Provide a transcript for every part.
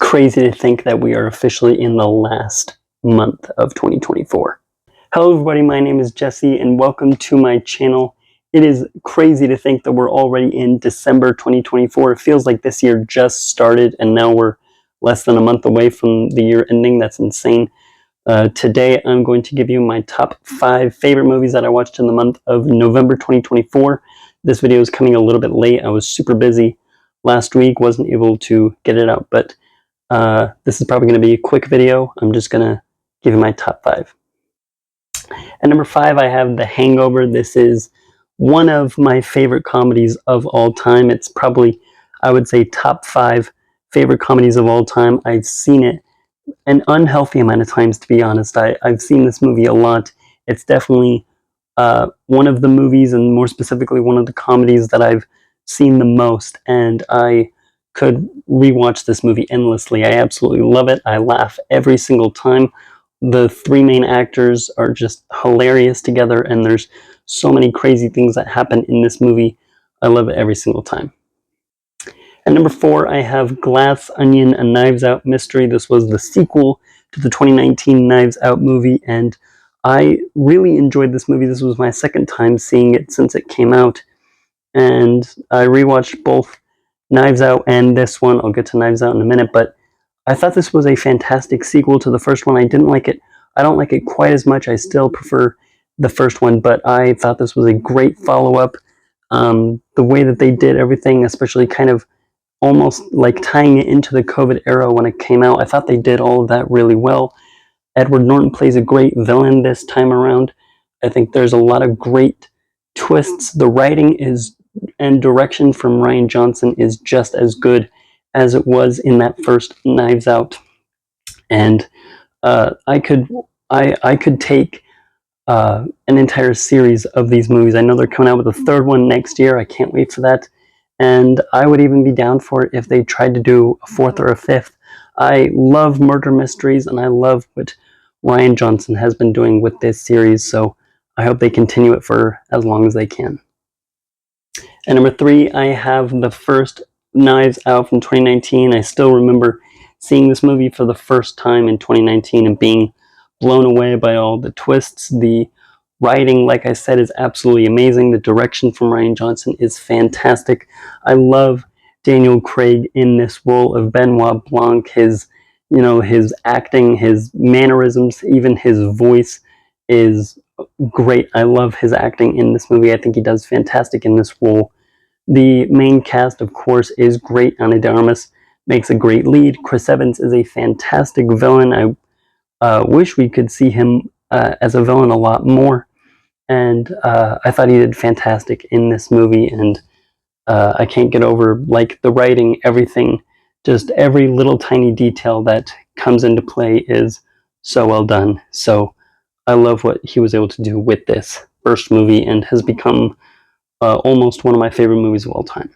crazy to think that we are officially in the last month of 2024. Hello everybody, my name is Jesse and welcome to my channel. It is crazy to think that we're already in December 2024. It feels like this year just started and now we're less than a month away from the year ending. That's insane. Today I'm going to give you my top 5 favorite movies that I watched in the month of November 2024. This video is coming a little bit late. I was super busy last week, wasn't able to get it out, but this is probably going to be a quick video. I'm just going to give you my top 5. At number 5, I have The Hangover. This is one of my favorite comedies of all time. It's probably, I would say, top 5 favorite comedies of all time. I've seen it an unhealthy amount of times, to be honest. I've seen this movie a lot. It's definitely one of the movies, and more specifically, one of the comedies that I've seen the most, and I could rewatch this movie endlessly. I absolutely love it. I laugh every single time. The 3 main actors are just hilarious together, and there's so many crazy things that happen in this movie. I love it every single time. At number 4, I have Glass Onion: A Knives Out Mystery. This was the sequel to the 2019 Knives Out movie, and I really enjoyed this movie. This was my second time seeing it since it came out, and I rewatched both Knives Out and this one. I'll get to Knives Out in a minute, but I thought this was a fantastic sequel to the first one. I didn't like it. I don't like it quite as much. I still prefer the first one, but I thought this was a great follow-up. The way that they did everything, especially kind of almost like tying it into the COVID era when it came out, I thought they did all of that really well. Edward Norton plays a great villain this time around. I think there's a lot of great twists. The writing is and direction from Rian Johnson is just as good as it was in that first Knives Out. And I could take an entire series of these movies. I know they're coming out with a 3rd one next year. I can't wait for that. And I would even be down for it if they tried to do a 4th or a 5th. I love murder mysteries, and I love what Rian Johnson has been doing with this series, so I hope they continue it for as long as they can. At number 3, I have the first Knives Out from 2019. I still remember seeing this movie for the first time in 2019 and being blown away by all the twists. The writing, like I said, is absolutely amazing. The direction from Rian Johnson is fantastic. I love Daniel Craig in this role of Benoit Blanc. His acting, his mannerisms, even his voice is great. I love his acting in this movie. I think he does fantastic in this role. The main cast, of course, is great. Ana de Armas makes a great lead. Chris Evans is a fantastic villain. I wish we could see him as a villain a lot more. And I thought he did fantastic in this movie, and I can't get over like the writing, everything, just every little tiny detail that comes into play is so well done. So I love what he was able to do with this first movie, and has become almost one of my favorite movies of all time.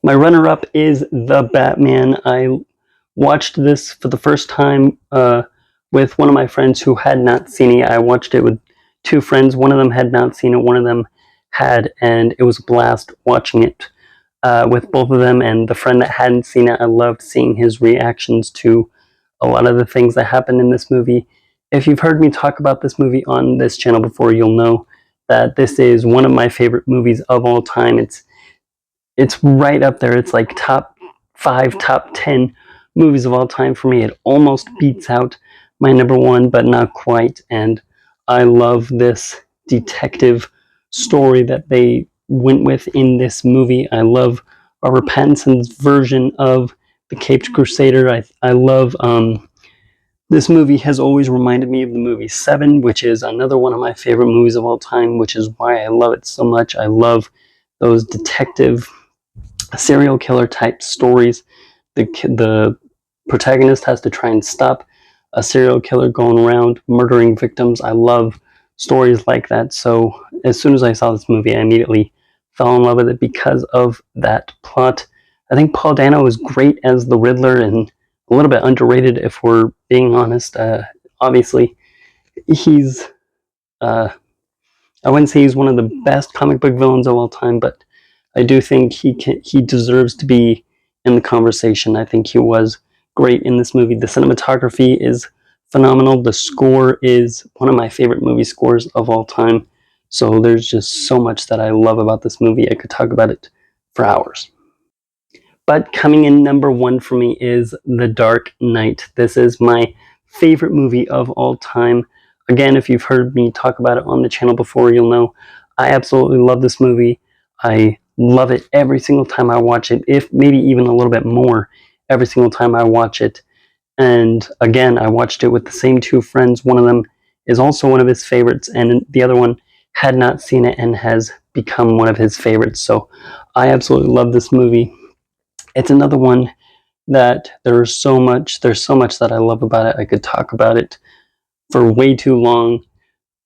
My runner-up is The Batman. I watched this for the first time with one of my friends who had not seen it. I watched it with 2 friends. One of them had not seen it, one of them had, and it was a blast watching it with both of them. And the friend that hadn't seen it, I loved seeing his reactions to a lot of the things that happened in this movie. If you've heard me talk about this movie on this channel before, you'll know that this is one of my favorite movies of all time. It's right up there. It's like top 5, top 10 movies of all time for me. It almost beats out my number 1, but not quite. And I love this detective story that they went with in this movie. I love Robert Pattinson's version of the Caped Crusader. I love this movie has always reminded me of the movie Seven, which is another one of my favorite movies of all time, which is why I love it so much. I love those detective serial killer type stories. The protagonist has to try and stop a serial killer going around murdering victims. I love stories like that. So as soon as I saw this movie, I immediately fell in love with it because of that plot. I think Paul Dano was great as the Riddler, and a little bit underrated if we're being honest. Obviously, he's I wouldn't say he's one of the best comic book villains of all time, but I do think he deserves to be in the conversation. I think he was great in this movie. The cinematography is phenomenal. The score is one of my favorite movie scores of all time. So there's just so much that I love about this movie. I could talk about it for hours. But coming in number one for me is The Dark Knight. This is my favorite movie of all time. Again, if you've heard me talk about it on the channel before, you'll know I absolutely love this movie. I love it every single time I watch it, if maybe even a little bit more every single time I watch it. And again, I watched it with the same two friends. One of them is also one of his favorites, and the other one had not seen it and has become one of his favorites. So I absolutely love this movie. It's another one that there's so much that I love about it. I could talk about it for way too long.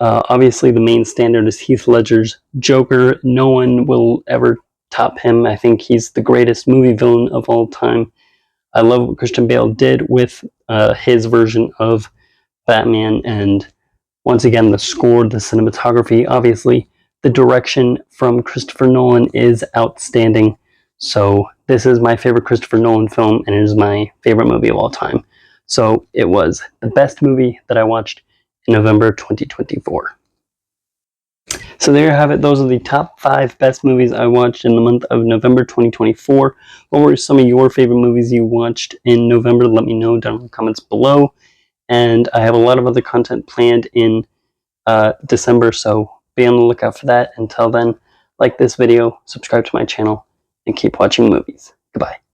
Obviously, the main standard is Heath Ledger's Joker. No one will ever top him. I think he's the greatest movie villain of all time. I love what Christian Bale did with his version of Batman, and once again, the score, the cinematography, obviously, the direction from Christopher Nolan is outstanding. So this is my favorite Christopher Nolan film, and it is my favorite movie of all time. So it was the best movie that I watched in November 2024. So there you have it. Those are the top 5 best movies I watched in the month of November 2024. What were some of your favorite movies you watched in November? Let me know down in the comments below. And I have a lot of other content planned in December, so be on the lookout for that. Until then, like this video, subscribe to my channel, and keep watching movies.